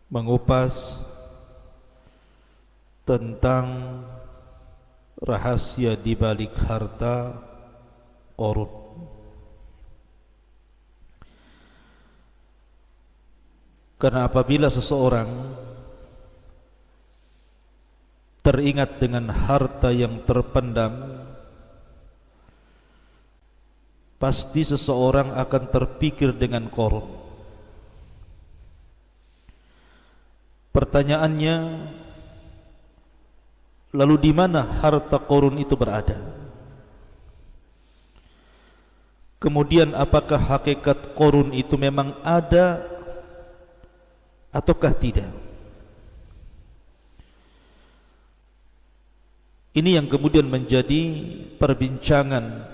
mengupas tentang rahasia di balik harta Qarun. Karena apabila seseorang teringat dengan harta yang terpendam, pasti seseorang akan terpikir dengan Qarun. Pertanyaannya, lalu di mana harta Qarun itu berada? Kemudian apakah hakikat Qarun itu memang ada ataukah tidak? Ini yang kemudian menjadi perbincangan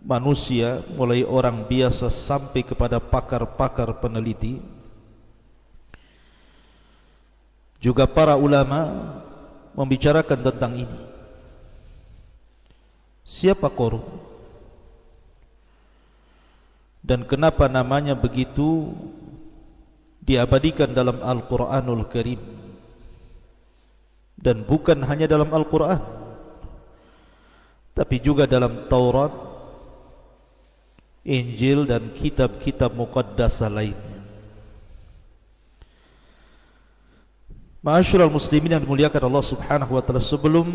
manusia, mulai orang biasa sampai kepada pakar-pakar peneliti, juga para ulama membicarakan tentang ini. Siapa Qarun? Dan kenapa namanya begitu diabadikan dalam Al-Quranul Karim? Dan bukan hanya dalam Al-Quran, tapi juga dalam Taurat, Injil, dan kitab-kitab muqaddasah lainnya. Ma'asyiral muslimin yang dimuliakan Allah Subhanahu wa taala, sebelum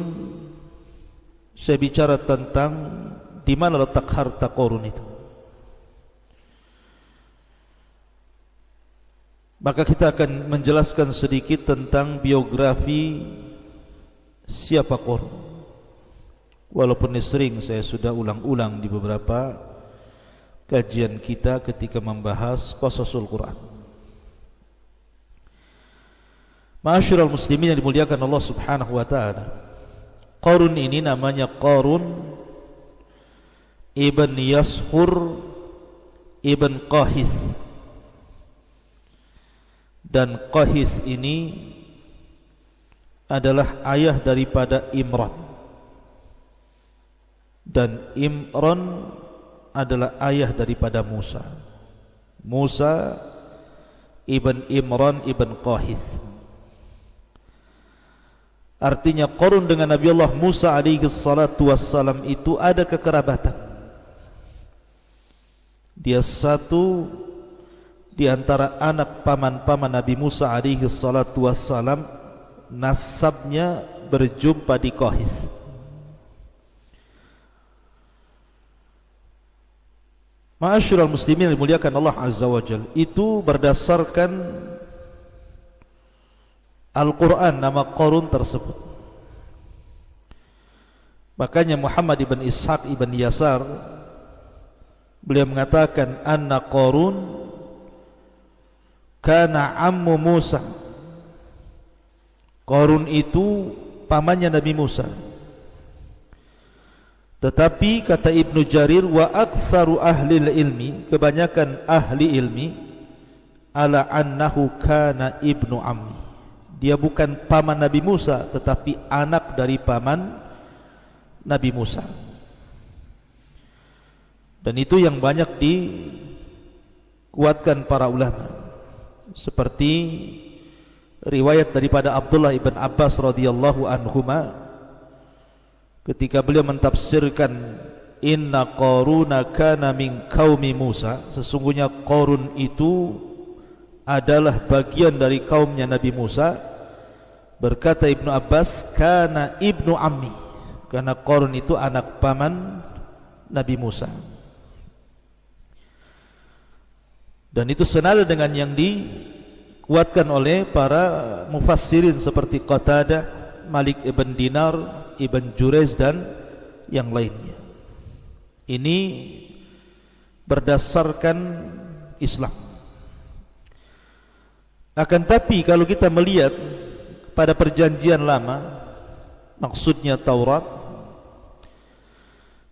saya bicara tentang di mana letak harta Qarun itu, maka kita akan menjelaskan sedikit tentang biografi siapa Qarun. Walaupun ini sering saya sudah ulang-ulang di beberapa kajian kita ketika membahas qasasul Quran. Ma'asyiral muslimin yang dimuliakan Allah Subhanahu wa taala, Qarun ini namanya Qarun ibn Yashur ibn Qahith. Dan Qahith ini adalah ayah daripada Imran, dan Imran adalah ayah daripada Musa. Musa ibn Imran ibn Qahith. Artinya Qarun dengan Nabi Allah Musa alaihi salatu wassalam itu ada kekerabatan. Dia satu di antara anak paman-paman Nabi Musa alaihi salatu wassalam, nasabnya berjumpa di Qahith. Ma'asyiral muslimin yang dimuliakan Allah Azza wa Jalla, itu berdasarkan Al-Quran nama Qarun tersebut. Makanya Muhammad ibn Ishaq ibn Yasar, beliau mengatakan anna Qarun kana ammu Musa. Qarun itu pamannya Nabi Musa. Tetapi kata Ibnu Jarir, wa aktsaru ahli ilmi, kebanyakan ahli ilmi, ala annahu kana ibnu ammi. Dia bukan paman Nabi Musa, tetapi anak dari paman Nabi Musa. Dan itu yang banyak dikuatkan para ulama, seperti riwayat daripada Abdullah ibn Abbas radhiyallahu anhuma, ketika beliau mentafsirkan inna Qaruna kana min qaumi Musa, sesungguhnya Qarun itu adalah bagian dari kaumnya Nabi Musa. Berkata Ibnu Abbas, kana ibnu ammi, karena Qarun itu anak paman Nabi Musa. Dan itu senada dengan yang dikuatkan oleh para mufassirin seperti Qatadah, Malik ibn Dinar, Ibn Jurayz, dan yang lainnya. Ini berdasarkan Islam. Akan tapi kalau kita melihat pada perjanjian lama, maksudnya Taurat,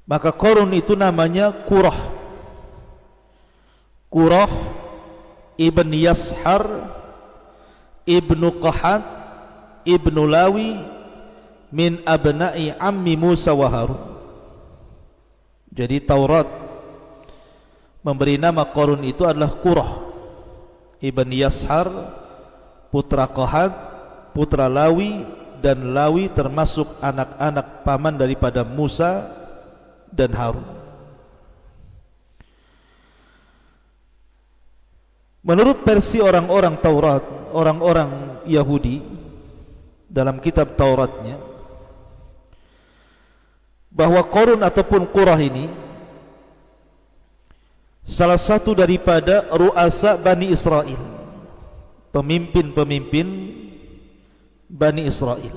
maka Qarun itu namanya Qurah. Qurah ibn Yashar ibnu Qahat ibnu Lawi min abna'i ammi Musa wa Harun. Jadi Taurat memberi nama Qarun itu adalah Qurah ibn Yashar putra Qahat, putra Lawi, dan Lawi termasuk anak-anak paman daripada Musa dan Harun. Menurut versi orang-orang Taurat, orang-orang Yahudi dalam kitab Tauratnya, bahwa Qarun ataupun Qurah ini salah satu daripada ru'asa Bani Israel, pemimpin-pemimpin Bani Israel.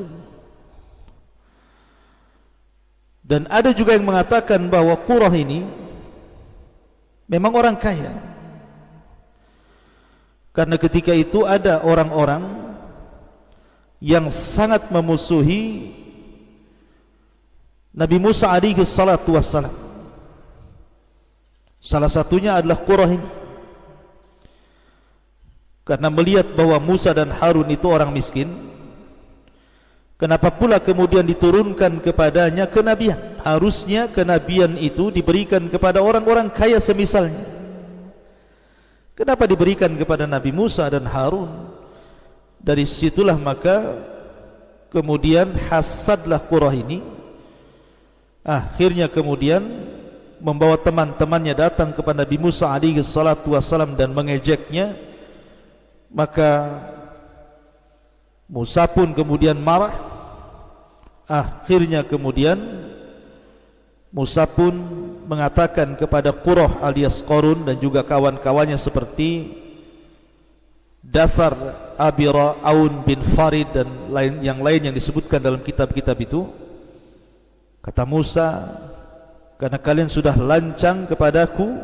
Dan ada juga yang mengatakan bahwa Qurah ini memang orang kaya, karena ketika itu ada orang-orang yang sangat memusuhi Nabi Musa alaihi salatu wassalam. Salah satunya adalah Qurah ini, karena melihat bahwa Musa dan Harun itu orang miskin, kenapa pula kemudian diturunkan kepadanya kenabian? Harusnya kenabian itu diberikan kepada orang-orang kaya semisalnya. Kenapa diberikan kepada Nabi Musa dan Harun? Dari situlah maka kemudian hasadlah Qurah ini, akhirnya kemudian membawa teman-temannya datang kepada Nabi Musa alaihi salatu wassalam dan mengejeknya. Maka Musa pun kemudian marah. Akhirnya kemudian Musa pun mengatakan kepada Qurah alias Qarun dan juga kawan-kawannya seperti Dasar, Abira, Aun bin Farid dan yang lain yang disebutkan dalam kitab-kitab itu, kata Musa, karena kalian sudah lancang kepadaku,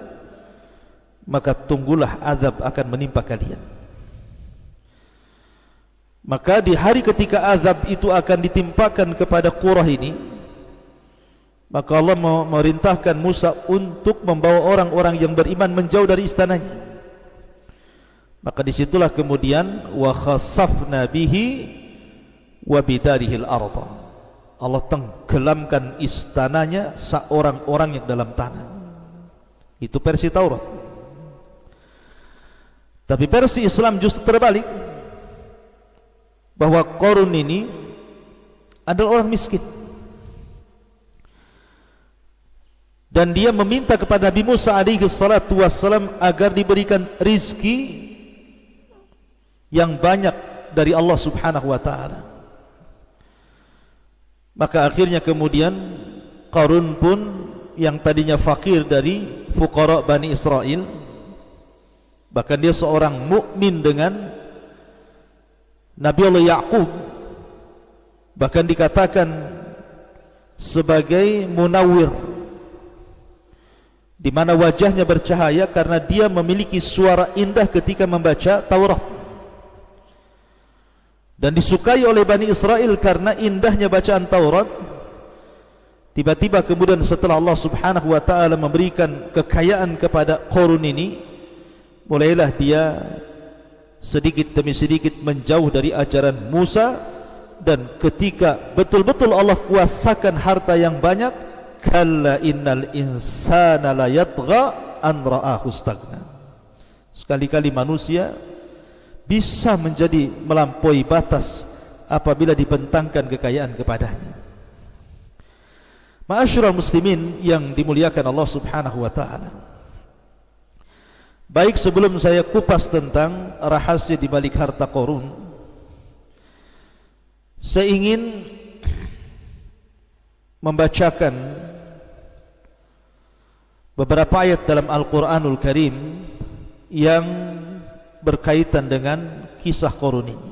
maka tunggulah azab akan menimpa kalian. Maka di hari ketika azab itu akan ditimpakan kepada Qurah ini, maka Allah memerintahkan Musa untuk membawa orang-orang yang beriman menjauh dari istananya. Maka disitulah kemudian wa khasafna bihi wa bidarihil arda, Allah tenggelamkan istananya seorang-orang yang dalam tanah. Itu versi Taurat. Tapi versi Islam justru terbalik, bahwa Qarun ini adalah orang miskin, dan dia meminta kepada Nabi Musa alaihi salatu wassalam agar diberikan rizki yang banyak dari Allah subhanahu wa ta'ala. Maka akhirnya kemudian Qarun pun yang tadinya fakir dari fuqara Bani Israel, bahkan dia seorang mukmin dengan Nabi Allah Ya'qub, bahkan dikatakan sebagai munawwir, di mana wajahnya bercahaya karena dia memiliki suara indah ketika membaca Taurat, dan disukai oleh Bani Israel karena indahnya bacaan Taurat. Tiba-tiba kemudian setelah Allah subhanahu wa ta'ala memberikan kekayaan kepada Qarun ini, mulailah dia sedikit demi sedikit menjauh dari ajaran Musa. Dan ketika betul-betul Allah kuasakan harta yang banyak, kalla innal insana la yatgha an ra'ahu stagna, sekali-kali manusia bisa menjadi melampaui batas apabila dibentangkan kekayaan kepadanya. Ma'asyiral muslimin yang dimuliakan Allah subhanahu wa ta'ala, baik sebelum saya kupas tentang rahasia di balik harta Qarun, saya ingin membacakan beberapa ayat dalam Al-Quranul Karim yang berkaitan dengan kisah Qarun ini.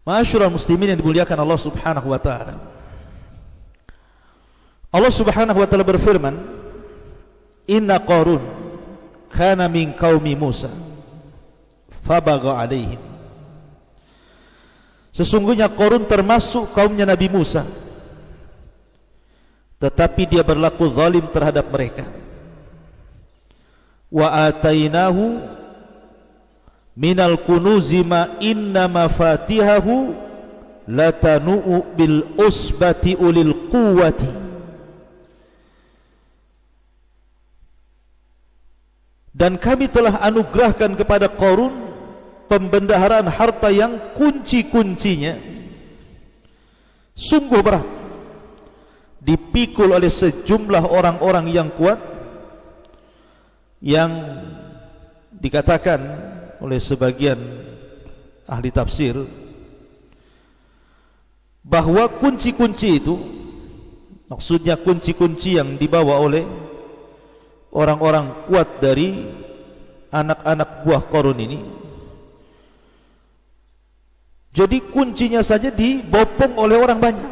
Ma'asyiral muslimin yang dimuliakan Allah subhanahu wa ta'ala, Allah subhanahu wa ta'ala berfirman, inna Qarun kana min qaumi Musa fabagha alaihim, sesungguhnya Qarun termasuk kaumnya Nabi Musa, tetapi dia berlaku zalim terhadap mereka. Wa atainahu minal kunuzi ma inna mafatihahu latanu'u bil usbati ulil quwwati. Dan kami telah anugerahkan kepada Qarun pembendaharaan harta yang kunci-kuncinya sungguh berat, dipikul oleh sejumlah orang-orang yang kuat, yang dikatakan oleh sebagian ahli tafsir bahwa kunci-kunci itu, maksudnya kunci-kunci yang dibawa oleh orang-orang kuat dari anak-anak buah Qarun ini, jadi kuncinya saja dibopong oleh orang banyak,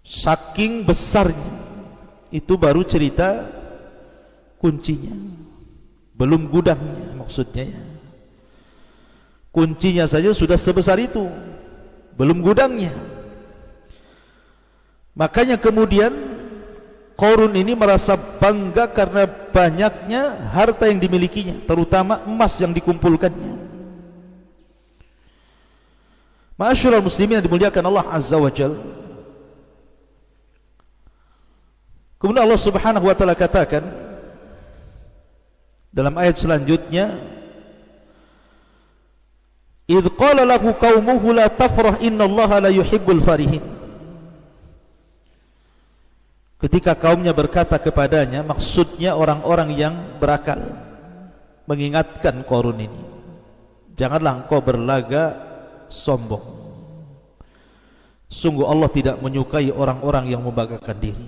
saking besarnya. Itu baru cerita kuncinya, belum gudangnya. Maksudnya kuncinya saja sudah sebesar itu, belum gudangnya. Makanya kemudian Qarun ini merasa bangga karena banyaknya harta yang dimilikinya, terutama emas yang dikumpulkannya. Ma'asyiral muslimin yang dimuliakan Allah Azza wa Jalla. Kemudian Allah Subhanahu wa taala katakan dalam ayat selanjutnya, "Idz qala lahu qaumuhu la tafrah innallaha la yuhibbul farihin." Ketika kaumnya berkata kepadanya, maksudnya orang-orang yang berakal, mengingatkan Qarun ini, janganlah engkau berlaga sombong. Sungguh Allah tidak menyukai orang-orang yang membanggakan diri.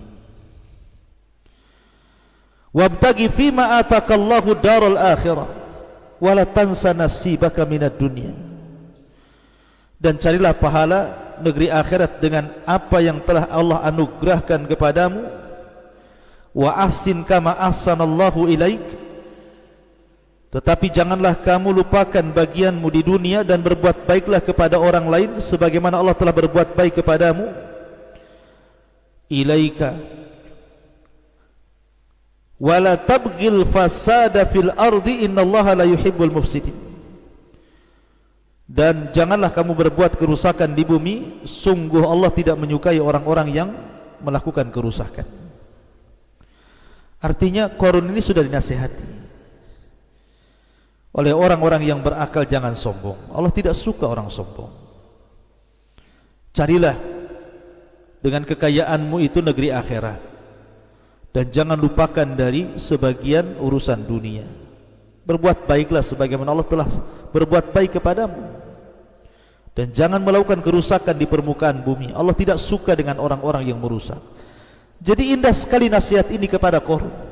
Wabtaghi fima atakallahu daral akhirah wala tansa nasibaka minad dunya. Dan carilah pahala negeri akhirat dengan apa yang telah Allah anugerahkan kepadamu. Wa ahsin kama ahsanallahu ilaik. Tetapi janganlah kamu lupakan bagianmu di dunia dan berbuat baiklah kepada orang lain sebagaimana Allah telah berbuat baik kepadamu. Ilaika wala tabghil fasada fil ardi innallaha la yuhibbul mufsidin. Dan janganlah kamu berbuat kerusakan di bumi, sungguh Allah tidak menyukai orang-orang yang melakukan kerusakan. Artinya Qarun ini sudah dinasihati oleh orang-orang yang berakal, jangan sombong. Allah tidak suka orang sombong. Carilah dengan kekayaanmu itu negeri akhirat, dan jangan lupakan dari sebagian urusan dunia. Berbuat baiklah sebagaimana Allah telah berbuat baik kepadamu, dan jangan melakukan kerusakan di permukaan bumi. Allah tidak suka dengan orang-orang yang merusak. Jadi indah sekali nasihat ini kepada Qarun.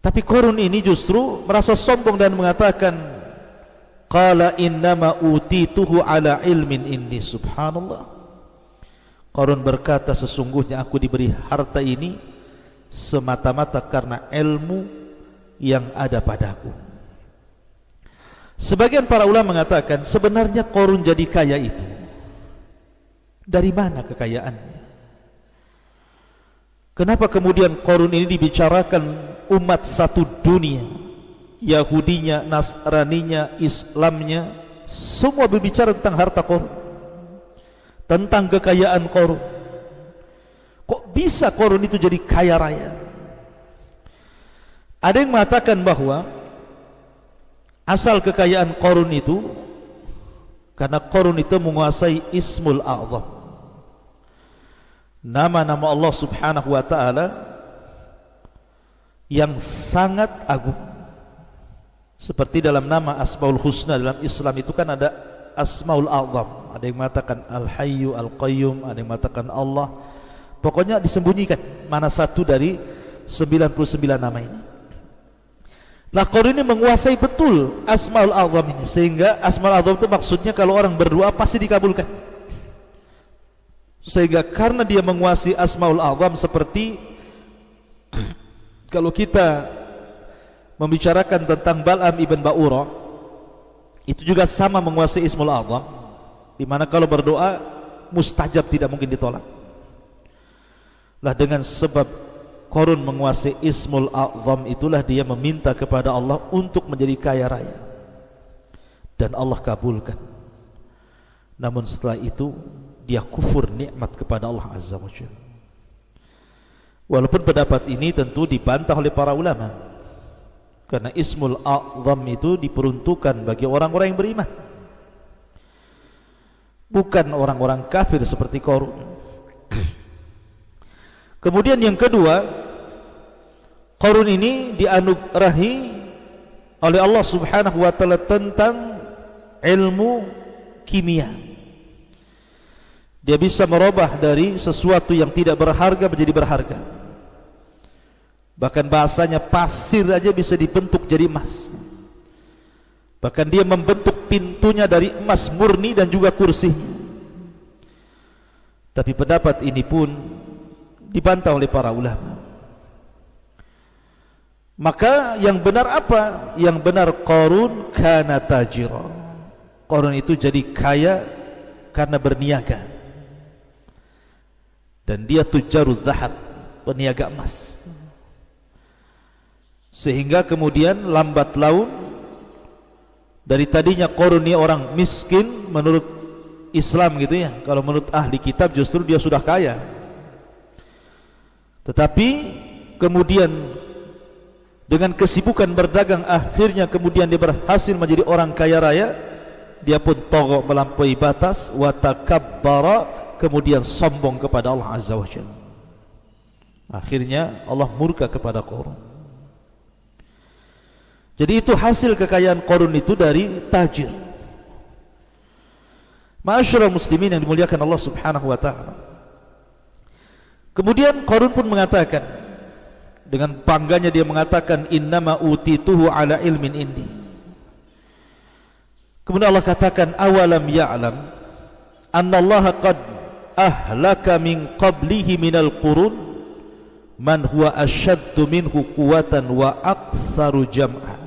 Tapi Qarun ini justru merasa sombong dan mengatakan, qala innama utituhu ala ilmin indi. Subhanallah. Qarun berkata, sesungguhnya aku diberi harta ini semata-mata karena ilmu yang ada padaku. Sebagian para ulama mengatakan, sebenarnya Qarun jadi kaya itu dari mana kekayaannya? Kenapa kemudian Qarun ini dibicarakan umat satu dunia, Yahudinya, Nasraninya, Islamnya, semua berbicara tentang harta Qarun, tentang kekayaan Qarun. Kok bisa Qarun itu jadi kaya raya? Ada yang mengatakan bahwa asal kekayaan Qarun itu karena Qarun itu menguasai Ismul A'zam, nama-nama Allah Subhanahu wa ta'ala yang sangat agung. Seperti dalam nama Asmaul Husna dalam Islam itu kan ada Asmaul A'zam. Ada yang mengatakan Al-Hayyu, Al-Qayyum, ada yang mengatakan Allah. Pokoknya disembunyikan mana satu dari 99 nama ini. Nah, Qarun ini menguasai betul Asmaul A'zam ini, sehingga Asmaul A'zam itu maksudnya kalau orang berdoa pasti dikabulkan. Sehingga karena dia menguasai Asmaul A'zam, seperti kalau kita membicarakan tentang Bal'am ibn Ba'ura, itu juga sama menguasai Ismul A'zam, dimana kalau berdoa mustajab, tidak mungkin ditolak. Lah dengan sebab Qarun menguasai Ismul A'zam itulah dia meminta kepada Allah untuk menjadi kaya raya, dan Allah kabulkan. Namun setelah itu dia kufur nikmat kepada Allah Azza wa Jalla. Walaupun pendapat ini tentu dibantah oleh para ulama, karena Ismul A'zam itu diperuntukkan bagi orang-orang yang beriman, bukan orang-orang kafir seperti Qarun. Kemudian yang kedua, Qarun ini dianugerahi oleh Allah Subhanahu wa taala tentang ilmu kimia. Dia bisa merubah dari sesuatu yang tidak berharga menjadi berharga. Bahkan bahasanya pasir aja bisa dibentuk jadi emas. Bahkan dia membentuk pintunya dari emas murni dan juga kursinya. Tapi pendapat ini pun dibantah oleh para ulama. Maka yang benar apa? Yang benar Qarun kana tajira. Qarun itu jadi kaya karena berniaga. Dan dia tujarul zahab, peniaga emas. Sehingga kemudian lambat laun, dari tadinya Qarun ini orang miskin menurut Islam gitu ya, kalau menurut ahli kitab justru dia sudah kaya. Tetapi kemudian dengan kesibukan berdagang, akhirnya kemudian dia berhasil menjadi orang kaya raya. Dia pun togok melampaui batas, wa takabbara, kemudian sombong kepada Allah Azza wa Jalla. Akhirnya Allah murka kepada Qarun. Jadi itu hasil kekayaan Qarun itu dari tajir. Ma'asyiral muslimin yang dimuliakan Allah Subhanahu wa taala. Kemudian Qarun pun mengatakan, dengan bangganya dia mengatakan, innama utituhu ala ilmin indi. Kemudian Allah katakan, awalam ya'lam annallaha qad ahlaka min qablihi minal qurun man huwa asyaddu minhu quwatan wa aktsaru jam'a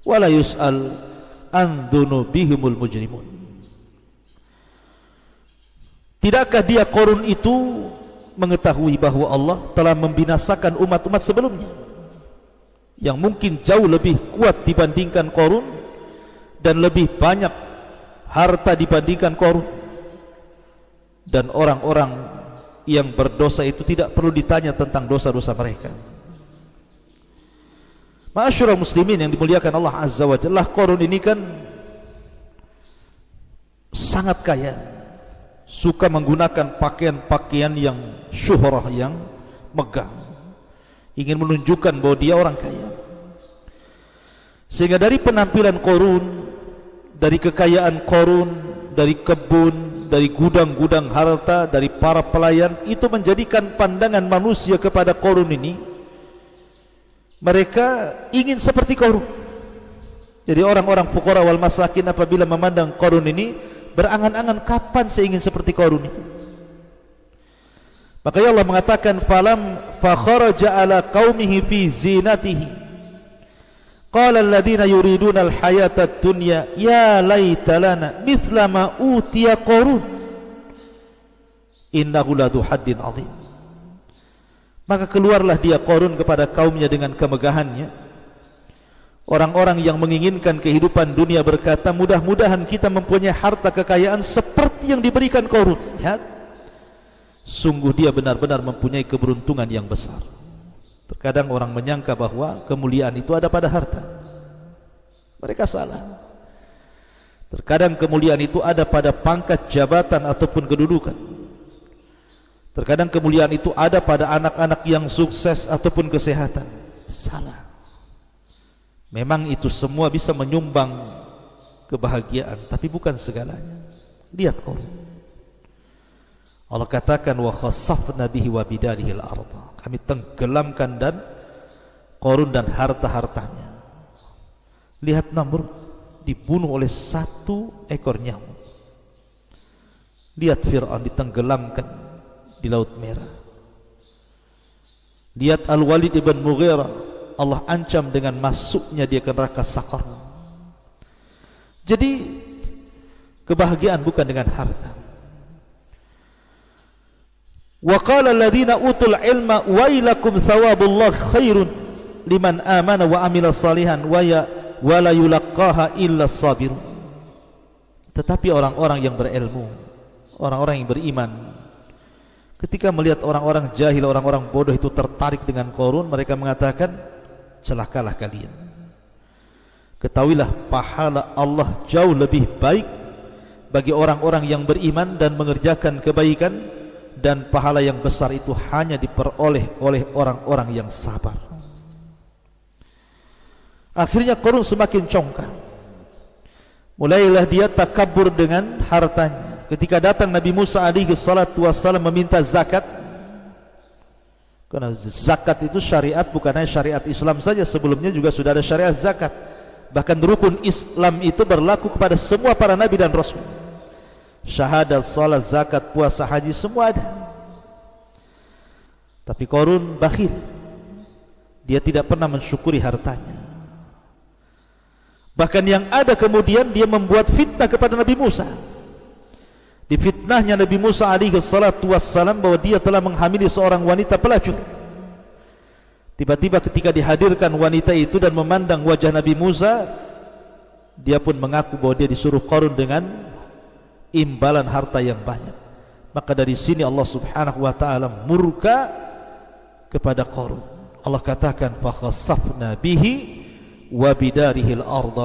wa la yus'al an dzunubihimul mujrimun. Tidakkah dia Qarun itu mengetahui bahwa Allah telah membinasakan umat-umat sebelumnya yang mungkin jauh lebih kuat dibandingkan Qarun dan lebih banyak harta dibandingkan Qarun, dan orang-orang yang berdosa itu tidak perlu ditanya tentang dosa-dosa mereka. Ma'asyiral muslimin yang dimuliakan Allah Azza wa Jalla, Qarun ini kan sangat kaya, suka menggunakan pakaian-pakaian yang syuhrah, yang megah, ingin menunjukkan bahwa dia orang kaya. Sehingga dari penampilan Qarun, dari kekayaan Qarun, dari kebun, dari gudang-gudang harta, dari para pelayan, itu menjadikan pandangan manusia kepada Qarun ini, mereka ingin seperti Qarun. Jadi orang-orang fuqara wal masakin apabila memandang Qarun ini, berangan-angan kapan saya ingin seperti Qarun itu. Makanya Allah mengatakan, falam fakharaja ala qaumihi fi zinatihi qala alladhina yuriduna alhayata ad-dunya ya laita lana mithla ma utiya Qarun innahu ladu haddin azim. Maka keluarlah dia Qarun kepada kaumnya dengan kemegahannya. Orang-orang yang menginginkan kehidupan dunia berkata, mudah-mudahan kita mempunyai harta kekayaan seperti yang diberikan Qarun. Lihat, sungguh dia benar-benar mempunyai keberuntungan yang besar. Terkadang orang menyangka bahwa kemuliaan itu ada pada harta. Mereka salah. Terkadang kemuliaan itu ada pada pangkat jabatan ataupun kedudukan. Terkadang kemuliaan itu ada pada anak-anak yang sukses ataupun kesehatan. Salah. Memang itu semua bisa menyumbang kebahagiaan, tapi bukan segalanya. Lihat Qarun. Allah katakan, wa khassafna bihi wa bidarihi al-ardh. Kami tenggelamkan dan Qarun dan harta-hartanya. Lihat Namrud dibunuh oleh satu ekor nyamuk. Lihat Fir'aun ditenggelamkan di Laut Merah. Lihat Al-Walid ibn Mughirah, Allah ancam dengan masuknya dia ke neraka Saqar. Jadi kebahagiaan bukan dengan harta. Wa qala alladhina utul ilma wailakum thawabullah khairun liman amana wa amila salihan wa la yulaqqaha illa sabirun. Tetapi orang-orang yang berilmu, orang-orang yang beriman, Ketika melihat orang-orang jahil, orang-orang bodoh itu tertarik dengan Qarun, mereka mengatakan, celakalah kalian. Ketahuilah pahala Allah jauh lebih baik bagi orang-orang yang beriman dan mengerjakan kebaikan, dan pahala yang besar itu hanya diperoleh oleh orang-orang yang sabar. Akhirnya Qarun semakin congkak. Mulailah dia takabur dengan hartanya. Ketika datang Nabi Musa alaihi salatu wassalam meminta zakat, karena zakat itu syariat, bukan hanya syariat Islam saja, sebelumnya juga sudah ada syariat zakat. Bahkan rukun Islam itu berlaku kepada semua para nabi dan rasul. Syahadat, salat, zakat, puasa, haji, semua ada. Tapi Qarun bakhil. Dia tidak pernah mensyukuri hartanya. Bahkan yang ada kemudian dia membuat fitnah kepada Nabi Musa. Difitnahnya Nabi Musa alaihi salatu wassalam bahwa dia telah menghamili seorang wanita pelacur. Tiba-tiba ketika dihadirkan wanita itu dan memandang wajah Nabi Musa, dia pun mengaku bahwa dia disuruh Qarun dengan imbalan harta yang banyak. Maka dari sini Allah subhanahu wa ta'ala murka kepada Qarun. Allah katakan, فَخَسَفْنَا بِهِ وَبِدَارِهِ الْأَرْضَ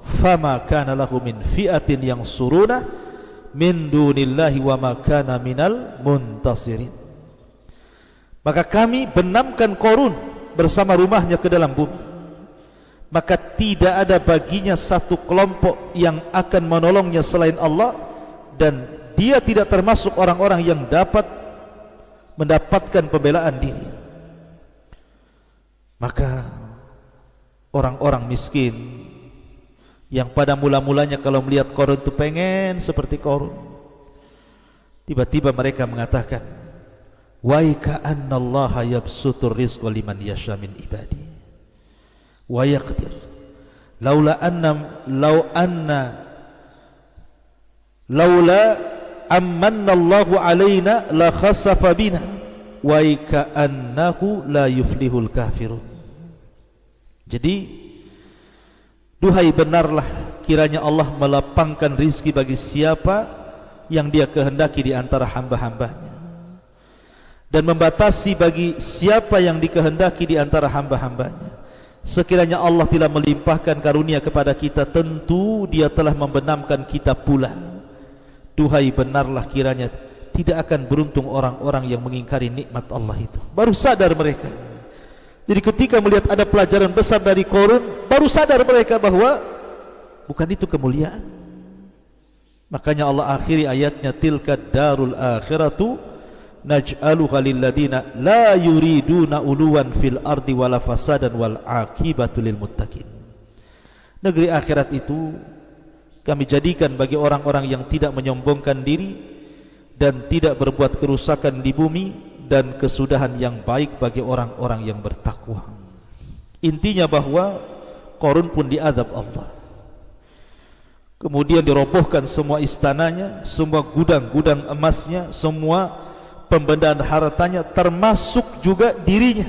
فَمَا كَانَ لَهُ مِنْ فِئَةٍ يَنْصُرُونَهُ min dunillahi wa ma kana minal muntasirin. Maka kami benamkan Qarun bersama rumahnya ke dalam bumi, maka tidak ada baginya satu kelompok yang akan menolongnya selain Allah, dan dia tidak termasuk orang-orang yang dapat mendapatkan pembelaan diri. Maka orang-orang miskin yang pada mula-mulanya kalau melihat Qarun itu pengen seperti Qarun, tiba-tiba mereka mengatakan, wa ka'annallaha yabsutur rizqa liman yasha min ibadi wa yaqdir laula amanna Allahu alaina la khasafa bina wa ka'annahu la yuflihul kafirun. Jadi, duhai benarlah kiranya Allah melapangkan rizki bagi siapa yang dia kehendaki di antara hamba-hambanya, dan membatasi bagi siapa yang dikehendaki di antara hamba-hambanya. Sekiranya Allah tidak melimpahkan karunia kepada kita, tentu dia telah membenamkan kita pula. Duhai benarlah kiranya tidak akan beruntung orang-orang yang mengingkari nikmat Allah itu. Baru sadar mereka. Jadi ketika melihat ada pelajaran besar dari Qarun, baru sadar mereka bahwa bukan itu kemuliaan. Makanya Allah akhiri ayatnya, tilka darul akhiratu naj'aluha lilladina la yuriduna uluwan fil ardi wala fasadan wal aqibatu lil muttaqin. Negeri akhirat itu kami jadikan bagi orang-orang yang tidak menyombongkan diri dan tidak berbuat kerusakan di bumi, dan kesudahan yang baik bagi orang-orang yang bertakwa. Intinya bahwa Qarun pun diazab Allah. Kemudian dirobohkan semua istananya, semua gudang-gudang emasnya, semua pembendaan hartanya, termasuk juga dirinya.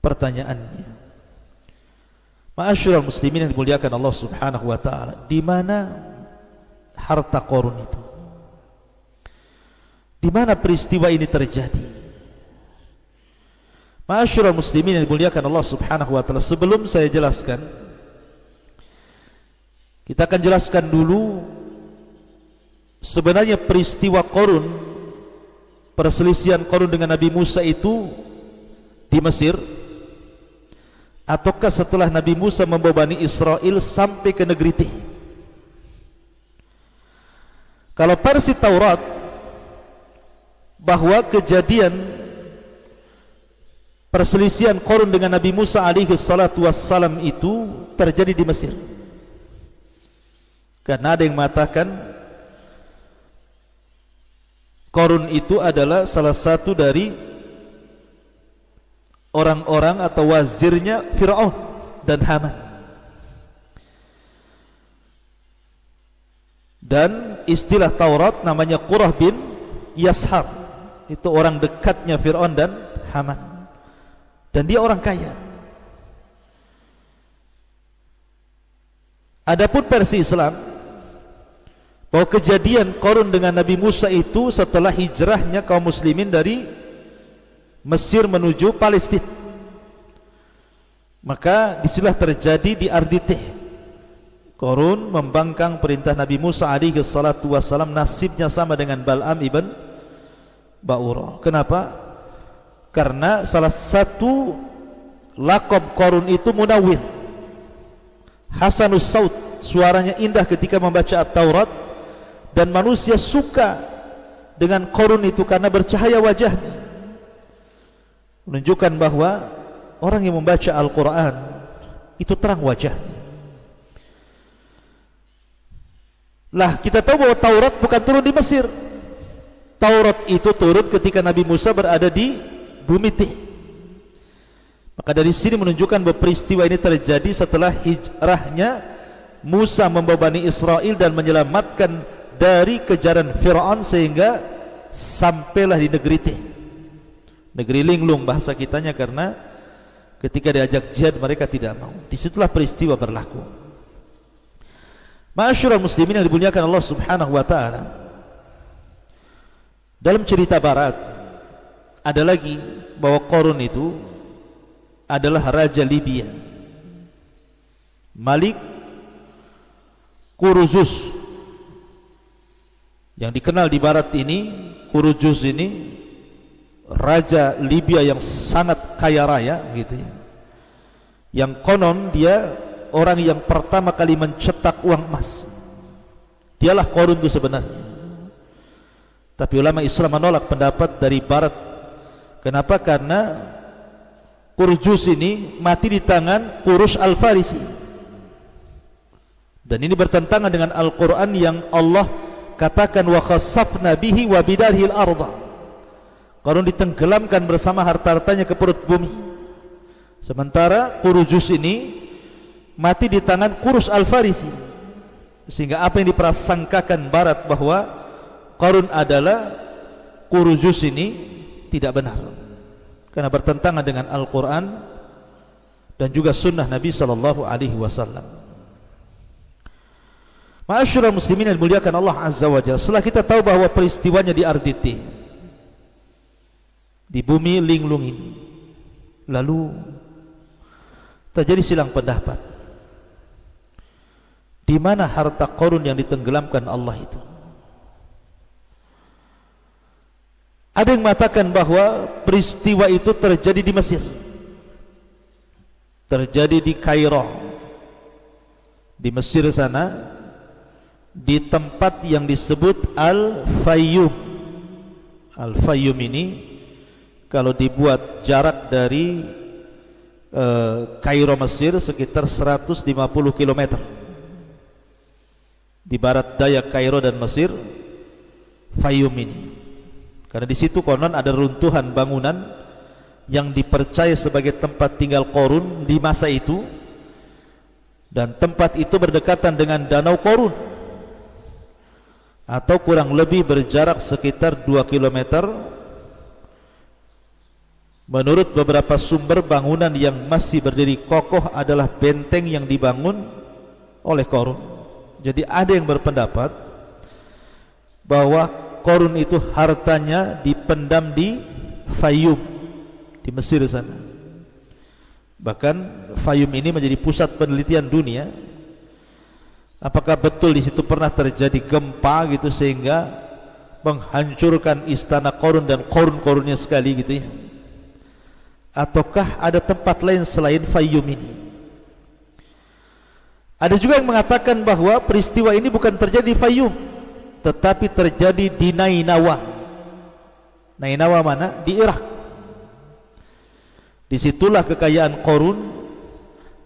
Pertanyaannya, ma'asyiral muslimin yang dimuliakan Allah subhanahu wa ta'ala, di mana harta Qarun itu? Di mana peristiwa ini terjadi? Ma'asyiral muslimin yang dimuliakan Allah subhanahu wa ta'ala, sebelum saya jelaskan, kita akan jelaskan dulu sebenarnya peristiwa Qarun, perselisihan Qarun dengan Nabi Musa itu di Mesir, ataukah setelah Nabi Musa membawa Bani Israel sampai ke negeri Tih. Kalau versi Taurat, bahwa kejadian perselisihan Qarun dengan Nabi Musa alaihi salatu wassalam itu terjadi di Mesir. Karena ada yang mengatakan Qarun itu adalah salah satu dari orang-orang atau wazirnya Fir'aun dan Haman. Dan istilah Taurat namanya Qurah bin Yashar. Itu orang dekatnya Fir'aun dan Haman, dan dia orang kaya. Adapun versi Islam bahwa kejadian Qarun dengan Nabi Musa itu setelah hijrahnya kaum muslimin dari Mesir menuju Palestina. Maka disitulah terjadi di Arditih. Qarun membangkang perintah Nabi Musa alaihi salatu wassalam, nasibnya sama dengan Bal'am ibn Ba'ura. Kenapa? Karena salah satu laqab Qarun itu Munawwir, Hasanus Saut, suaranya indah ketika membaca At-Taurat, dan manusia suka dengan Qarun itu karena bercahaya wajahnya, menunjukkan bahwa orang yang membaca Al-Quran itu terang wajahnya. Lah, kita tahu bahwa Taurat bukan turun di Mesir. Taurat itu turun ketika Nabi Musa berada di bumi Tih. Maka dari sini menunjukkan bahwa peristiwa ini terjadi setelah hijrahnya Musa membawa Bani Israel dan menyelamatkan dari kejaran Fir'aun, sehingga sampailah di negeri Tih, negeri linglung bahasa kitanya, karena ketika diajak jihad mereka tidak mau. Disitulah peristiwa berlaku. Ma'asyiral muslimin yang dimuliakan Allah subhanahu wa ta'ala, dalam cerita barat ada lagi bahwa Qarun itu adalah raja Libya, Malik Kuruzus, yang dikenal di barat ini. Kuruzus ini raja Libya yang sangat kaya raya gitu ya, yang konon dia orang yang pertama kali mencetak uang emas. Dialah Qarun itu sebenarnya. Tapi ulama Islam menolak pendapat dari barat. Kenapa? Karena Kuruzus ini mati di tangan Qurus Al-Farisi, dan ini bertentangan dengan Al-Quran yang Allah katakan wa khasafna bihi wa bidarhil arda. Qarun ditenggelamkan bersama harta-hartanya ke perut bumi. Sementara Kuruzus ini mati di tangan Qurus Al-Farisi, sehingga apa yang diprasangkakan barat bahwa Qarun adalah Kuruzus ini tidak benar, karena bertentangan dengan Al-Quran dan juga sunnah Nabi sallallahu alaihi wasallam. Ma'asyiral muslimin yang dimuliakan Allah azza wa jalla, setelah kita tahu bahwa peristiwanya di Arditih, di bumi linglung ini, lalu terjadi silang pendapat. Di mana harta Qarun yang ditenggelamkan Allah itu? Ada yang mengatakan bahwa peristiwa itu terjadi di Mesir, terjadi di Kairo, di Mesir sana, di tempat yang disebut Al-Fayyum. Al-Fayyum ini kalau dibuat jarak dari Kairo Mesir sekitar 150 km. Di barat daya Kairo dan Mesir, Fayyum ini. Karena di situ konon ada runtuhan bangunan yang dipercaya sebagai tempat tinggal Qarun di masa itu, dan tempat itu berdekatan dengan Danau Qarun, atau kurang lebih berjarak sekitar 2 km. Menurut beberapa sumber, bangunan yang masih berdiri kokoh adalah benteng yang dibangun oleh Qarun. Jadi ada yang berpendapat bahwa Qarun itu hartanya dipendam di Fayyum, di Mesir sana. Bahkan Fayyum ini menjadi pusat penelitian dunia. Apakah betul di situ pernah terjadi gempa gitu sehingga menghancurkan istana Qarun dan Qarun-Qarunnya sekali gitu ya? Ataukah ada tempat lain selain Fayyum ini? Ada juga yang mengatakan bahwa peristiwa ini bukan terjadi di Fayyum, tetapi terjadi di Nainawa. Nainawa mana? Di Irak. Disitulah kekayaan Qarun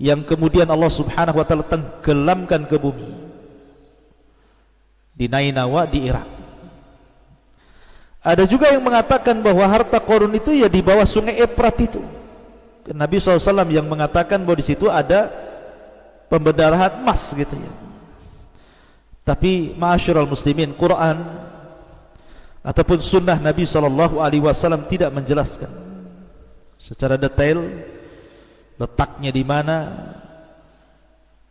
yang kemudian Allah subhanahu wa ta'ala tenggelamkan ke bumi, di Nainawa di Irak. Ada juga yang mengatakan bahwa harta Qarun itu ya di bawah sungai Efrat itu. Nabi SAW yang mengatakan bahwa di situ ada pembendarahan emas gitu ya. Tapi ma'asyiral muslimin, Quran ataupun sunnah Nabi SAW tidak menjelaskan secara detail letaknya di mana,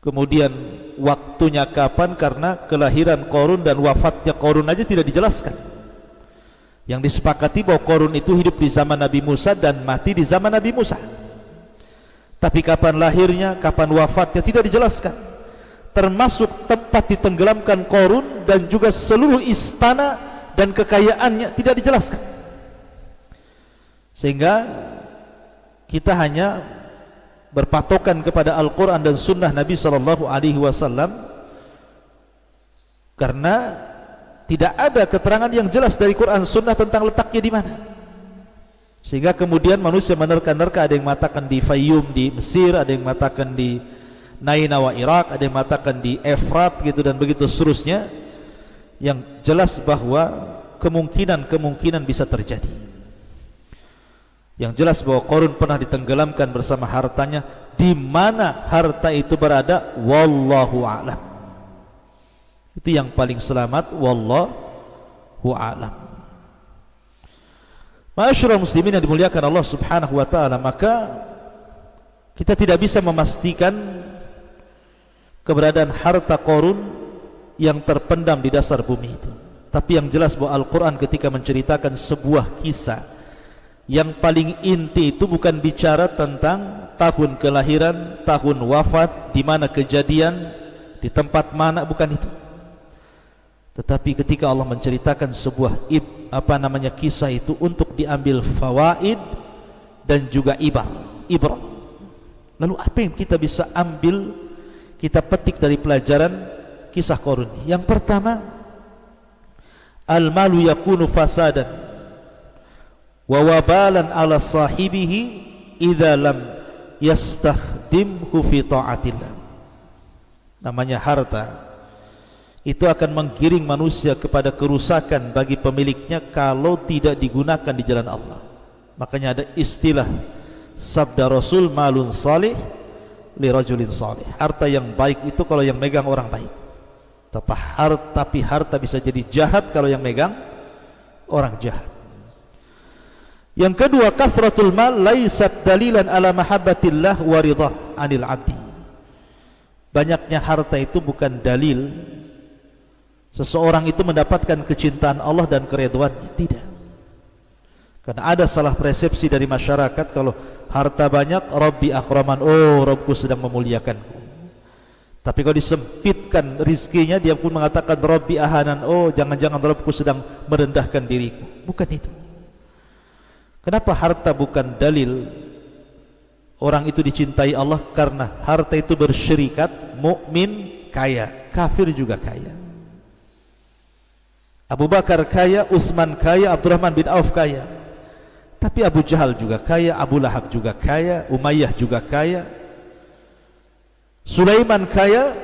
Kemudian waktunya kapan, karena kelahiran Qarun dan wafatnya Qarun aja tidak dijelaskan. Yang disepakati bahwa Qarun itu hidup di zaman Nabi Musa dan mati di zaman Nabi Musa. Tapi kapan lahirnya, kapan wafatnya tidak dijelaskan. Termasuk tempat ditenggelamkan Qarun dan juga seluruh istana dan kekayaannya tidak dijelaskan. Sehingga kita hanya berpatokan kepada Al-Quran dan Sunnah Nabi SAW, karena tidak ada keterangan yang jelas dari Quran Sunnah tentang letaknya di mana. Sehingga kemudian manusia menerka-nerka, ada yang mengatakan di Fayyum di Mesir, ada yang mengatakan di Nainawa Irak, ada yang mengatakan di Efrat gitu, dan begitu seterusnya. Yang jelas bahwa kemungkinan bisa terjadi. Yang jelas bahwa Qarun pernah ditenggelamkan bersama hartanya. Di mana harta itu berada, wallahu a'lam. Itu yang paling selamat, wallahu a'lam. Ma'asyiral muslimin yang dimuliakan Allah Subhanahu wa taala, maka kita tidak bisa memastikan keberadaan harta Qarun yang terpendam di dasar bumi itu. Tapi yang jelas bahwa Al-Quran ketika menceritakan sebuah kisah, yang paling inti itu bukan bicara tentang tahun kelahiran, tahun wafat, di mana kejadian, di tempat mana, bukan itu. Tetapi ketika Allah menceritakan sebuah kisah itu untuk diambil fawaid dan juga ibrah. Lalu apa yang kita bisa ambil, kita petik dari pelajaran kisah Qarun? Yang pertama, al-malu yakunu fasadan wa wabalan ala sahibihi idza lam yastakhdimhu fi ta'atillah. Namanya harta itu akan menggiring manusia kepada kerusakan bagi pemiliknya kalau tidak digunakan di jalan Allah. Makanya ada istilah sabda Rasul, malun salih li rajulin salih. Harta yang baik itu kalau yang megang orang baik. Tapi harta bisa jadi jahat kalau yang megang orang jahat. Yang kedua, kasratul mal laisat dalilan ala mahabbatillah wa ridha anil abdi. Banyaknya harta itu bukan dalil seseorang itu mendapatkan kecintaan Allah dan keridhaannya, tidak. Karena ada salah persepsi dari masyarakat, kalau harta banyak, Rabbi akraman, oh Rabbku sedang memuliakanku. Tapi kalau disempitkan rizkinya, dia pun mengatakan Rabbi ahanan, oh jangan-jangan Rabbku sedang merendahkan diriku. Bukan itu. Kenapa harta bukan dalil orang itu dicintai Allah? Karena harta itu bersyirikat, mukmin kaya, kafir juga kaya. Abu Bakar kaya, Utsman kaya, Abdurrahman bin Auf kaya. Tapi Abu Jahal juga kaya, Abu Lahab juga kaya, Umayyah juga kaya, Sulaiman kaya,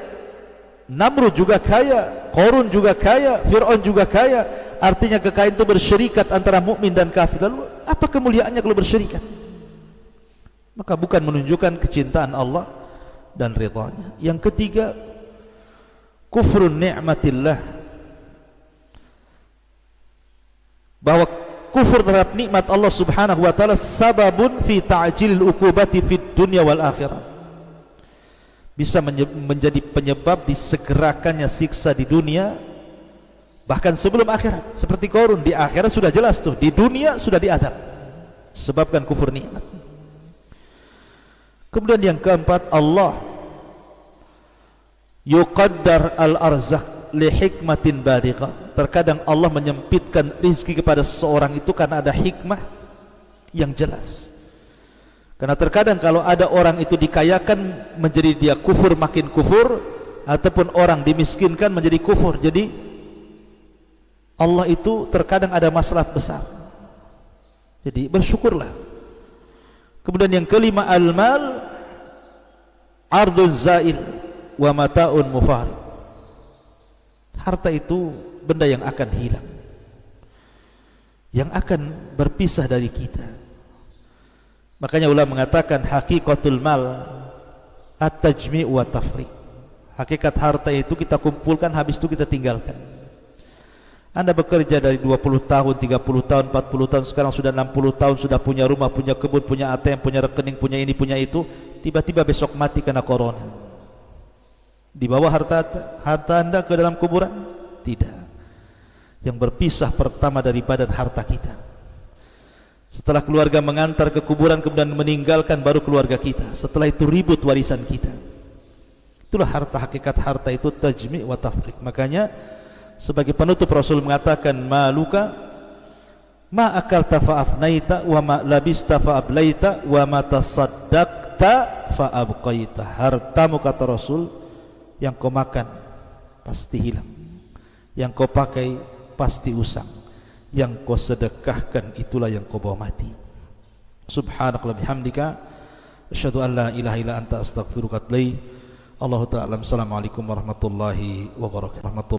Namrud juga kaya, Qarun juga kaya, Fir'aun juga kaya. Artinya kekayaan itu bersyirikat antara mukmin dan kafir. Lalu apa kemuliaannya kalau bersyirikat? Maka bukan menunjukkan kecintaan Allah dan ridhanya. Yang ketiga, kufrun ni'matillah, bahwa kufur terhadap nikmat Allah Subhanahu wa taala sababun fi ta'jilil uqubati fid dunya wal akhirah. Bisa menjadi penyebab disegerakannya siksa di dunia bahkan sebelum akhirat. Seperti Qarun, di akhirat sudah jelas tuh, di dunia sudah diadab sebabkan kufur nikmat. Kemudian yang keempat, Allah yuqaddar al-arzaq li hikmatin balighah. Terkadang Allah menyempitkan rizki kepada seseorang itu karena ada hikmah yang jelas. Karena terkadang kalau ada orang itu dikayakan menjadi dia kufur, makin kufur, ataupun orang dimiskinkan menjadi kufur. Jadi Allah itu terkadang ada maslahat besar. Jadi bersyukurlah. Kemudian yang kelima, al-mal ardun zail wa mata'un mufarid. Harta itu benda yang akan hilang, yang akan berpisah dari kita. Makanya ulama mengatakan hakikatul mal at-tajmi' wa tafriq. Hakikat harta itu kita kumpulkan, habis itu kita tinggalkan. Anda bekerja dari 20 tahun, 30 tahun, 40 tahun, sekarang sudah 60 tahun, sudah punya rumah, punya kebun, punya ATM, punya rekening, punya ini, punya itu. Tiba-tiba besok mati karena corona. Dibawa harta Anda ke dalam kuburan? Tidak. Yang berpisah pertama dari badan harta kita. Setelah keluarga mengantar ke kuburan kemudian meninggalkan, baru keluarga kita. Setelah itu ribut warisan kita. Itulah harta, hakikat harta itu tajmi' wa tafriq. Makanya sebagai penutup Rasul mengatakan, maluka ma akalta fa afnaita wa ma labista fa ablaita wa ma tasaddaqta fa abqaita. Hartamu, kata Rasul, yang kau makan pasti hilang, yang kau pakai pasti usang, yang kau sedekahkan itulah yang kau bawa mati. Subhanakallahumma bihamdika asyhadu an la ilaha illa anta astaghfiruka wa atubu ilaik. Allahu ta'ala. Assalamualaikum warahmatullahi wabarakatuh.